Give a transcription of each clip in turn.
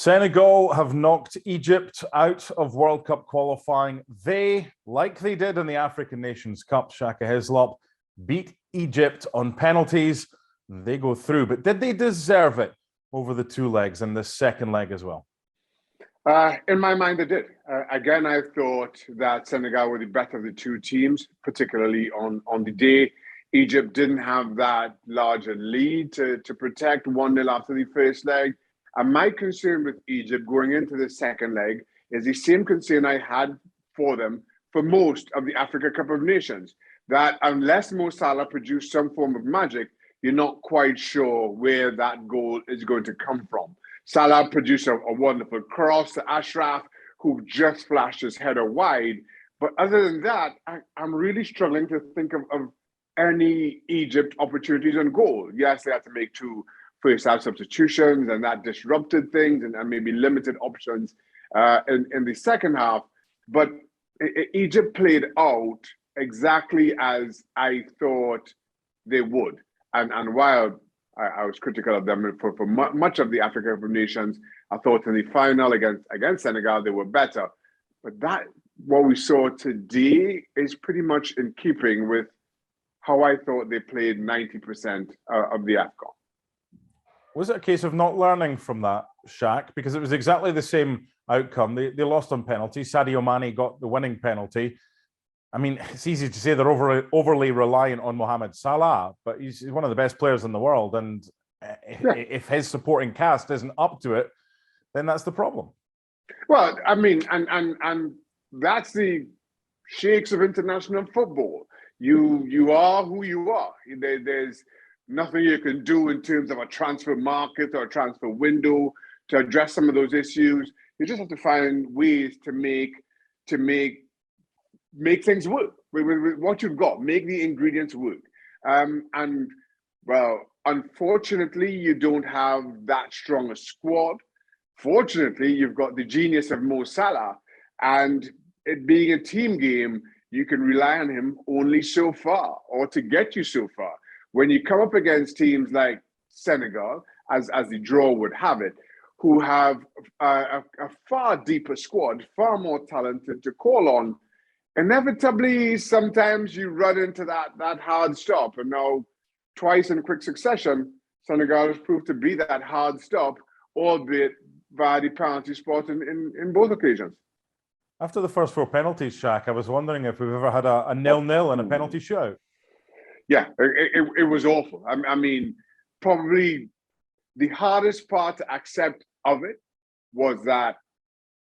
Senegal have knocked Egypt out of World Cup qualifying. They, like they did in the African Nations Cup, Shaka Hislop, beat Egypt on penalties. They go through. But did they deserve it over the two legs and the second leg as well? In my mind, they did. Again, I thought that Senegal were the better of the two teams, particularly on the day. Egypt didn't have that larger lead to protect 1-0 after the first leg. And my concern with Egypt going into the second leg is the same concern I had for them for most of the Africa Cup of Nations, that unless Mo Salah produced some form of magic, you're not quite sure where that goal is going to come from. Salah produced a wonderful cross to Ashraf, who just flashed his header wide. But other than that, I'm really struggling to think of any Egypt opportunities on goal. Yes, they had to make two first-half substitutions, and that disrupted things and maybe limited options in the second half. But Egypt played out exactly as I thought they would. And while I was critical of them for much of the Africa Cup of Nations, I thought in the final against Senegal, they were better. But what we saw today is pretty much in keeping with how I thought they played 90% of the AFCON. Was it a case of not learning from that, Shaq? Because it was exactly the same outcome. They lost on penalty. Sadio Mane got the winning penalty. I mean, it's easy to say they're overly reliant on Mohamed Salah, but he's one of the best players in the world. And if his supporting cast isn't up to it, then that's the problem. Well, I mean, and that's the shakes of international football. You are who you are. There's nothing you can do in terms of a transfer market or a transfer window to address some of those issues. You just have to find ways to make things work with what you've got. Make the ingredients work. And well, unfortunately, you don't have that strong a squad. Fortunately, you've got the genius of Mo Salah, and it being a team game, you can rely on him only so far, or to get you so far. When you come up against teams like Senegal, as the draw would have it, who have a far deeper squad, far more talented to call on, inevitably, sometimes you run into that hard stop. And now, twice in quick succession, Senegal has proved to be that hard stop, albeit via the penalty spot in both occasions. After the first four penalties, Shaq, I was wondering if we've ever had a 0-0 and a penalty shootout. Yeah, it was awful. I mean, probably the hardest part to accept of it was that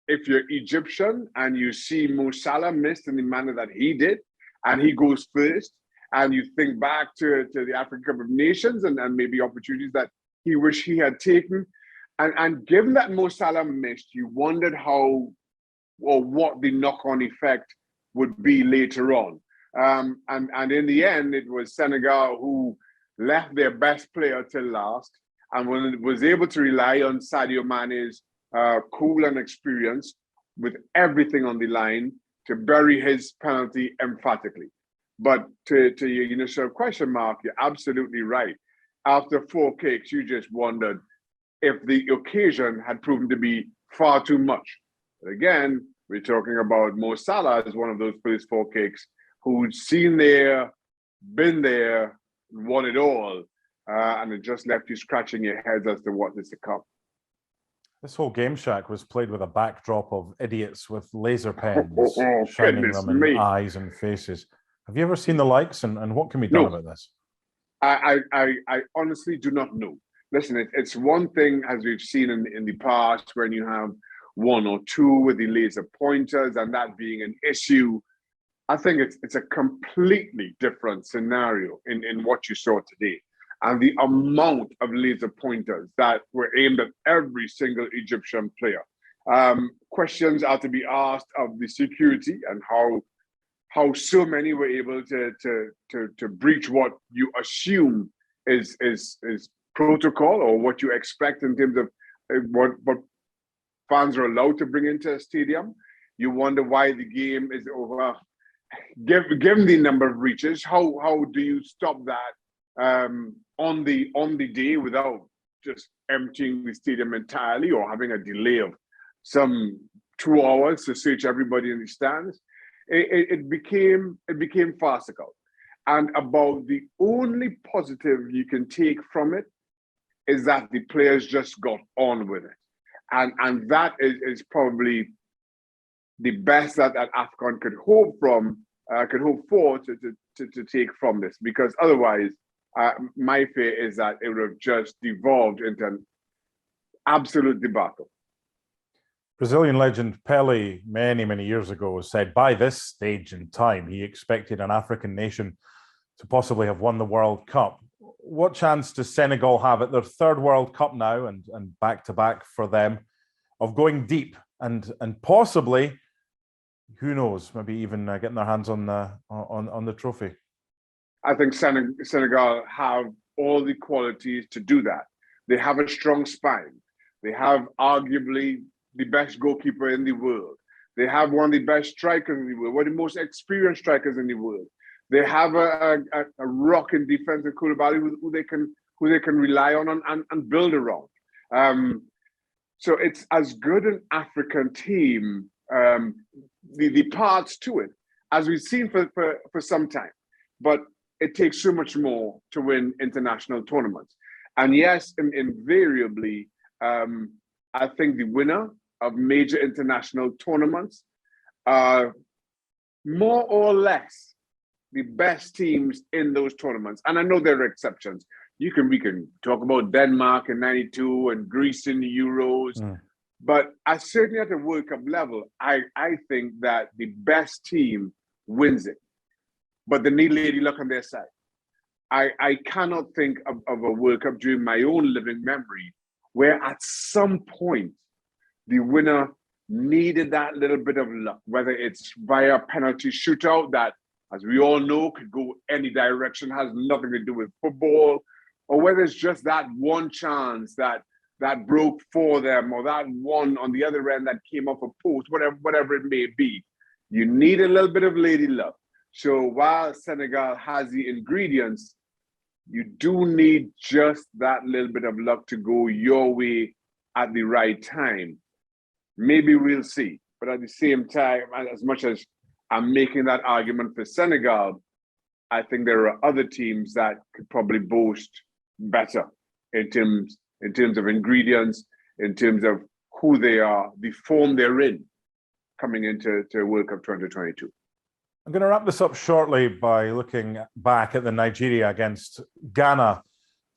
if you're Egyptian and you see Mo Salah missed in the manner that he did, and he goes first, and you think back to the African Cup of Nations and maybe opportunities that he wished he had taken, and given that Mo Salah missed, you wondered how or what the knock-on effect would be later on. And in the end, it was Senegal who left their best player till last and was able to rely on Sadio Mane's cool and experience with everything on the line to bury his penalty emphatically. But to your initial question, Mark, you're absolutely right. After four kicks, you just wondered if the occasion had proven to be far too much. But again, we're talking about Mo Salah as one of those first four kicks who'd seen there, been there, won it all, and it just left you scratching your heads as to what is to come. This whole game, Shaq, was played with a backdrop of idiots with laser pens shining them in eyes and faces. Have you ever seen the likes, and what can be done about this? I honestly do not know. Listen, it's one thing, as we've seen in the past, when you have one or two with the laser pointers and that being an issue. I think it's a completely different scenario in what you saw today. And the amount of laser pointers that were aimed at every single Egyptian player. Questions are to be asked of the security and how so many were able to breach what you assume is protocol or what you expect in terms of what fans are allowed to bring into a stadium. You wonder why the game is over. Given the number of reaches, how do you stop that on the day without just emptying the stadium entirely or having a delay of some 2 hours to search everybody in the stands. It became farcical. And about the only positive you can take from it is that the players just got on with it. And that is probably the best that AFCON could hope for to take from this, because otherwise, my fear is that it would have just devolved into an absolute debacle. Brazilian legend Pelé, many years ago, said by this stage in time, he expected an African nation to possibly have won the World Cup. What chance does Senegal have at their third World Cup now, and back-to-back for them, of going deep and possibly, who knows, maybe even getting their hands on the trophy? I think Senegal have all the qualities to do that. They have a strong spine. They have arguably the best goalkeeper in the world. They have one of the best strikers in the world, one of the most experienced strikers in the world. They have a rocking defense in Koulibaly who they can rely on and build around. So it's as good an African team, the parts to it, as we've seen for some time. But it takes so much more to win international tournaments. And yes, invariably, I think the winner of major international tournaments are more or less the best teams in those tournaments. And I know there are exceptions. We can talk about Denmark in '92 and Greece in the Euros. But certainly at the World Cup level, I think that the best team wins it. But they need lady luck on their side. I cannot think of a World Cup during my own living memory where at some point the winner needed that little bit of luck, whether it's via penalty shootout that, as we all know, could go any direction, has nothing to do with football, or whether it's just that one chance that broke for them, or that one on the other end that came off a post, whatever it may be. You need a little bit of lady luck. So while Senegal has the ingredients, you do need just that little bit of luck to go your way at the right time. Maybe we'll see. But at the same time, as much as I'm making that argument for Senegal, I think there are other teams that could probably boast better in terms of ingredients, in terms of who they are, the form they're in coming into World Cup 2022. I'm going to wrap this up shortly by looking back at the Nigeria against Ghana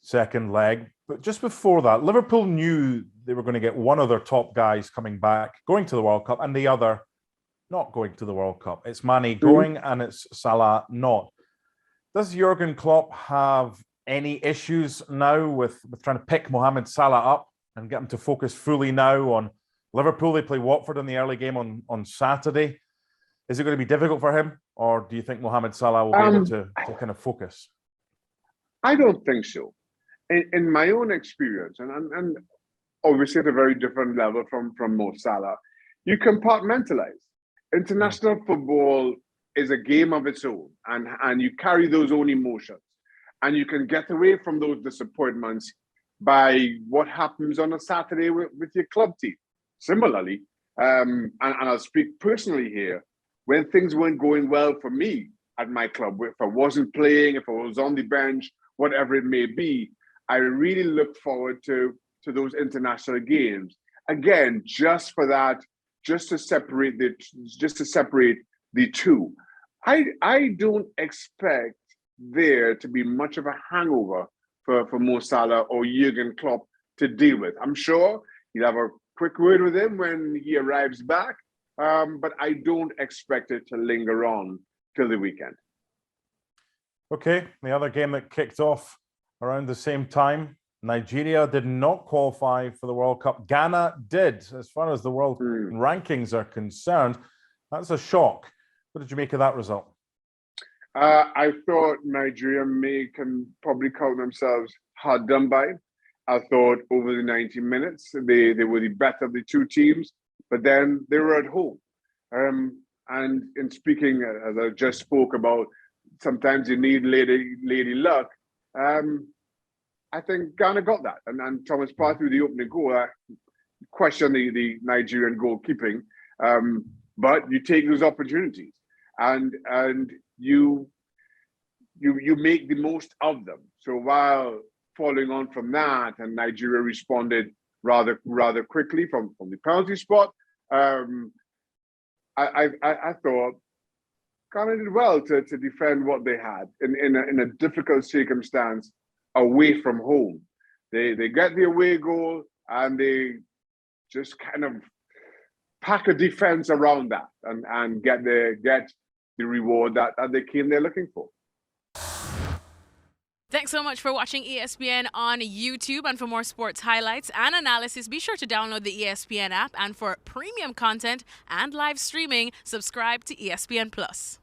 second leg. But just before that, Liverpool knew they were going to get one of their top guys coming back, going to the World Cup, and the other not going to the World Cup. It's Mane going and it's Salah not. Does Jurgen Klopp have any issues now with trying to pick Mohamed Salah up and get him to focus fully now on Liverpool? They play Watford in the early game on Saturday. Is it going to be difficult for him, or do you think Mohamed Salah will be able to kind of focus? I don't think so. In my own experience, and obviously at a very different level from Mo Salah, you compartmentalize. International football is a game of its own, and you carry those own emotions, and you can get away from those disappointments by what happens on a Saturday with your club team. Similarly, and I'll speak personally here, when things weren't going well for me at my club, if I wasn't playing, if I was on the bench, whatever it may be, I really look forward to those international games. Again, just for that, just to separate the two. I don't expect there to be much of a hangover for Mo Salah or Jurgen Klopp to deal with. I'm sure he'll have a quick word with him when he arrives back, but I don't expect it to linger on till the weekend. Okay, the other game that kicked off around the same time, Nigeria did not qualify for the World Cup. Ghana did. As far as the world rankings are concerned, that's a shock. What did you make of that result? I thought Nigeria can probably call themselves hard done by. I thought over the 90 minutes, they were the better of the two teams, but then they were at home. And in speaking, as I just spoke about, sometimes you need lady luck. I think Ghana got that. And Thomas Partey with the opening goal, questioned the Nigerian goalkeeping. But you take those opportunities and you make the most of them. So while following on from that, and Nigeria responded rather quickly from the penalty spot, I thought Ghana did well to defend what they had in a difficult circumstance away from home. They get the away goal and they just kind of pack a defense around that and get the reward that they came there looking for. Thanks so much for watching ESPN on YouTube. And for more sports highlights and analysis, be sure to download the ESPN app. And for premium content and live streaming, subscribe to ESPN Plus.